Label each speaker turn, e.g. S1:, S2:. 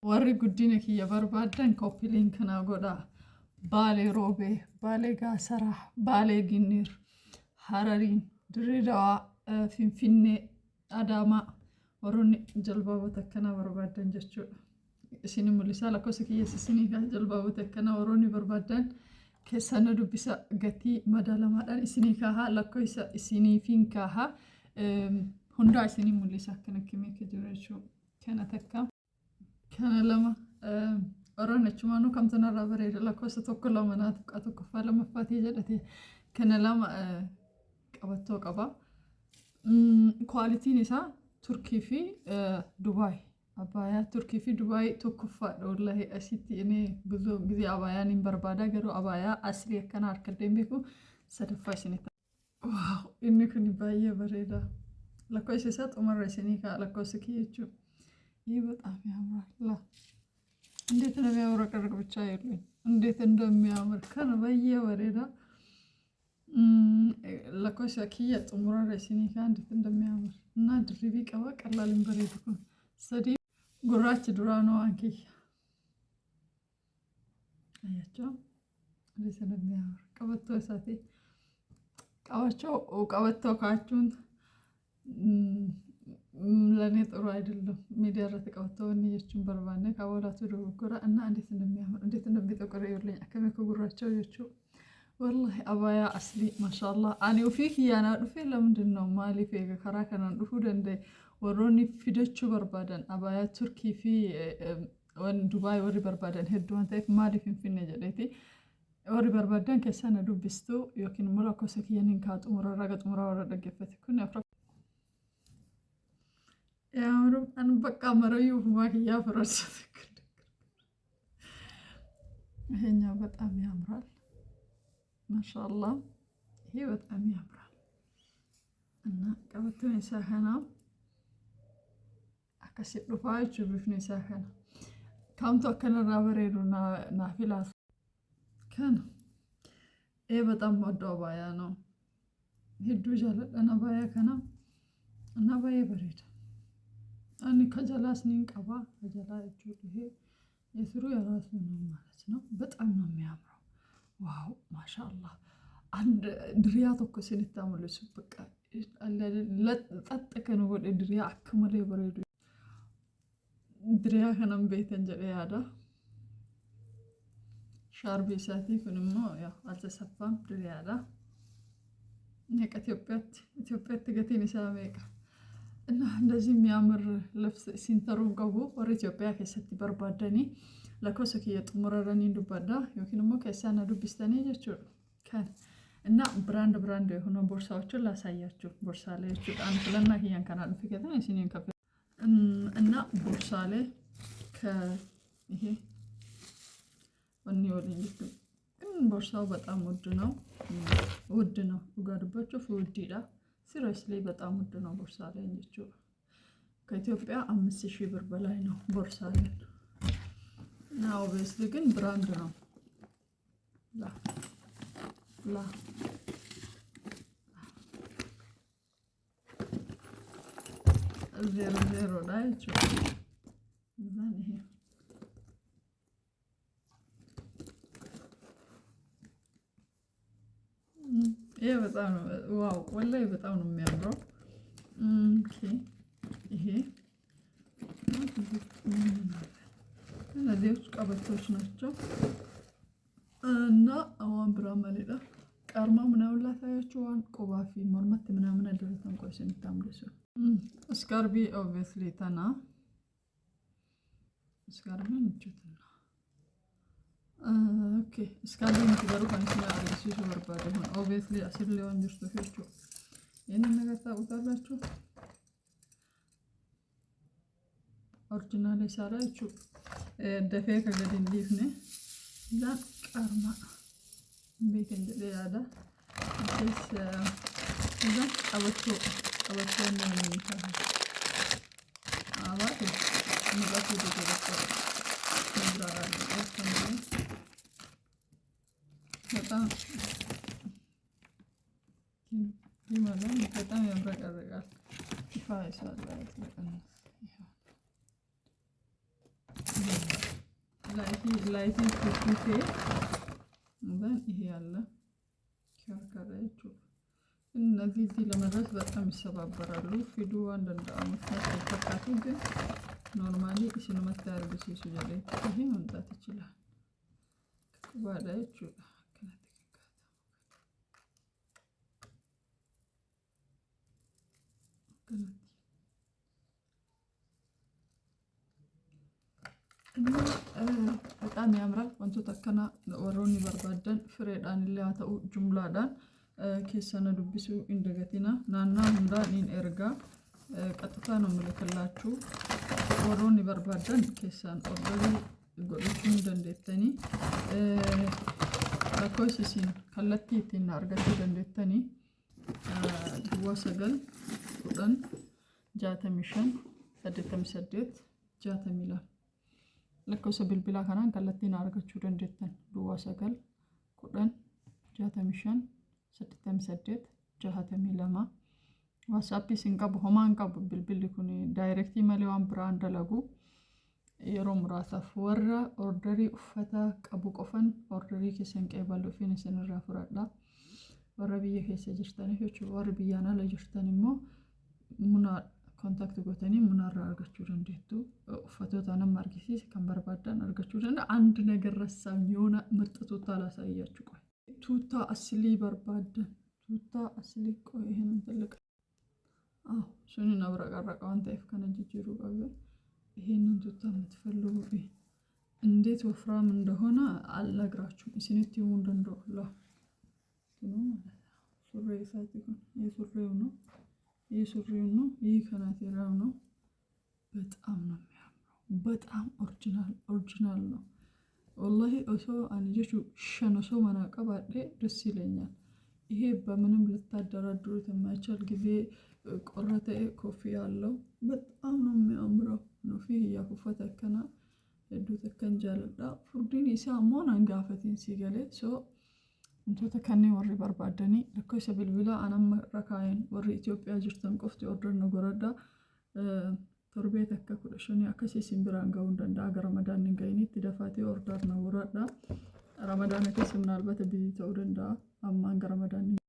S1: warri guddina kiyya barbaadan koppii liinkanaa godhaa. Baalee Roobee, Baalee Gaasaraa, Baalee Ginniir, Harariin, Dirree Dawaa, Finfinnee, Adaamaa warroonni jalbaabota akkanaa barbaadan jechuudha. Isin mul'isaa lakkoofsa kiyyeessa isinii kan jalbaabota akkanaa warroonni barbaadan keessana dubbisa gatii madaalamaadhaan isinii kaahaa lakkoofsa isiniifiin kaahaa hundaa isinii mul'isa akkana kimee jiru jechuudha. Kana takka kana lama warroonni achumaanuu kamtanarraa bareeda lakkoofsa tokko lama naa tuqaa tokkoffaa lammaffaatii jedhate kana lama qabattoo qaba. Kwaalitiin isaa Turkii fi Dubaay. Abaayaa Turkii fi Dubaay tokkoffaadha wallahi asitti inni ብዙ ጊዜ አባያን በርባዳ ገሩ አባያ አስሪ ከና አርከደም ቢኩ ሰደፋሽ ነታ ዋው እኔ ኩኒ ባየ በሬዳ ለኮስ ሰጥ ዑመር ረሲኒ ካለኮስ ኪይቹ ይህ በጣም ያምራል እንዴት ነው የሚያወረቀርቅ ብቻ አይደለም እንዴት እንደሚያምር ከነ ባየ በሬዳ ለኮስ ኪየ ዑመር ረሲኒ እንዴት እንደሚያምር እና ድሪቢ ቀባ ቀላልን በሬድኩ ሰዲ ጉራች ዱራኖ አንኪ አያቸው እንዴት እንደሚያምር ቀበቶ ሳቴ ቀባቸው ቀበቶ ካቹን ለኔ ጥሩ አይደለም ሚዲያ ረተቀበተው እንየችን በርባነ ካወላቱ ዶጎራ እና እንዴት እንደሚያምር እንዴት እንደሚጠቆረ ይወለኝ አከመከ ጉራቸው ያቸው والله أبايا أصلي ما شاء الله أنا وفيك يا أنا دفي لمدنو مالي فيك كراكنا ندفو دندي وروني في دتشو بربادن أبايا تركي في وان دبي وري بربادن هدوان تايف مالي في النجدتي وري بربادن كسنة دوبستو يمكن مراكو سكيانين كات مرة رجعت مرة ورا دقفت كنا أفرق يا مرم أنا بقى مريو ما هي فرصتك هنا بتأم يا مرال ما شاء الله هي بتأم يا مرال أنا قبضتني ساخنة أكسر رفاعي شوفني ساخنة كم تأكل الرابريرو نافلة كان إيه بتأم مدة بايانو هدو جلد أنا بايا كنا أنا بايا بريد أنا كجلاس نين كبا كجلا يجوده يسرو يراس منهم مالتنا بتأم نوم يامرو واو ما شاء الله عند درياتو كسنة تعمل سبك لا تتأكد نقول دريا أكمل يبرد دريا خنم بيتن جري هذا شاربي ساتي كنمو يا ألتسفام دريا هذا هيك إثيوبيا تجتني ساميك إنه لازم يعمر لفس سنترون قبو وريتيوبيا كيستي بربادني لكوسكية مررني دبدا يمكن مو كيسانا دبستاني جتشو كان إن براند هنا بورصاوتشو لا سايرتشو بورصالي جتشو أنا فلنا هي كان على فكرة يسينين كفي إن بورصالي ك هي ونيولين جتشو إن بورصاو بتأم ودنا وقاعد بتشوف وديلا seriously በጣም ውድ ነው ቦርሳሌ እንጂ ከኢትዮጵያ 5000 ብር በላይ ነው ቦርሳሌ ነው obviously ግን ብራንድ ነው ላ ዜሮ ላይ ዛን ይሄ በጣም ዋው ወላሂ በጣም ነው የሚያምረው ኦኬ ይሄ እነዚህ ቀበቶች ናቸው እና አሁን ብራማሌዳ ቀርማ ምናምን ላሳያችሁ ዋን ቆባፊ ሞርመት ምናምን አደረተን ቆይስ እንታምሩስ ስካርቢ obviously ታና ስካርቢ እንጭትና okay ስካርቢ እንትገሩ ካንስና አዲስ ወርባደ ሆነ obviously አስር ሊሆን ጅርቶ ሄቹ የኔ ነገር ታውቃላችሁ ኦሪጂናል ይሳራችሁ ደፈ ከገድን ሊፍነ ዛ ቀርማ ቤት እንደያዳ እስ ዛ አበቶ ነው የሚታየው አባቴ ንጋቱ ደረሰ ንብራራ ነው በጣም ይማላል በጣም ያብረቀርቃል ይፋይሳል ማለት ነው ላይቲን ኩኩቴ ዘን ይሄ ያለ ከርከረቹ እነዚህ ለመድረስ በጣም ይሰባበራሉ ፊዱ አንዳንድ አመት ተፈካቱ ግን ኖርማሊ እሱን መታረግ ሲጀለ ይሄ መምጣት ይችላል ባላችሁ በጣም ያምራል ወንቶ ተከና ወሮኒ በርባደን ፍሬዳን ሊያተው ጁምላዳን ኬሰነ ዱብሱ እንደገቲና ናና ሁንዳ ኒን ኤርጋ ቀጥታ ነው ምልክላችሁ ወሮኒ በርባደን ኬሰን ኦርደሪ ጎልቹን ደንደተኒ ለኮሲሲን ከለቲ ቲና አርገቲ ደንደተኒ ወሰገል ቁጥን ጃተሚሽን ሰደተምሰደት ጃተሚላ ለኮሰ bilbila kanaan kallattiin argachuu dandeettan duwwaa 9 10 65 88 62 WhatsApp isin qabu homaan qabu bilbilli kun direct malee waan biraan dalagu yeroo muraasaaf warra orderii uffata qabu qofan orderii keessan qeebaluu fi isin irraa fudhadha warra biyya keessa jirtaniif jechuudha warra biyyaana la jirtan immoo muna ኮንታክት ጎተኒ ሙናራ አርጋችሁ ደንደቱ ፎቶታ ነማርጊሲስ ከንበርባዳን አርጋችሁ ደንደ አንድ ነገር ረሳም የሆነ ምርጥ ቱታ ላሳያችሁ ቆይ ቱታ አስሊ በርባዳን ቱታ አስሊ ቆይ ይሄንን ትልቅ ሱኒን አብራቃራቃው አንተ ከነጅጅሩ ጋር ይሄንን ቱታ የምትፈልጉ እንዴት ወፍራም እንደሆነ አልነግራችሁም እስኒት ይሁን እንደሆነ ሱሪ ሳይቲኩን የሱሪው ነው የሱሪው ነው ይሄ ከናቴራው ነው በጣም ነው የሚያምረው በጣም ኦሪጂናል ነው والله እሶ አንጀቹ ሸነሶ ማናቀባዴ ደስ ይለኛል ይሄ በምንም ልታደራድሩት የማይቻል ጊዜ ቆራተ ኮፊ ያለው በጣም ነው የሚያምረው ነው ፊ ያፈፈተከና ዱተከንጃለዳ ፉርዲን ይሳሞን አንጋፈቲን ሲገለ ሶ እንቶ ተከኔ ወሪ በርባደኒ ለኮሰ bilbila አናም ረካይን ወሪ ኢትዮጵያ ጅርተን ቆፍቲ ኦርደር ነገረዳ ቶርቤት አከኩለሽኒ አከሲ ሲምብራን ጋው እንደንዳ ረመዳን ንገይኒት ደፋቲ ኦርደር ነገረዳ ረመዳን ከስምናልበት ቢዚ ተውደንዳ አማን ረመዳን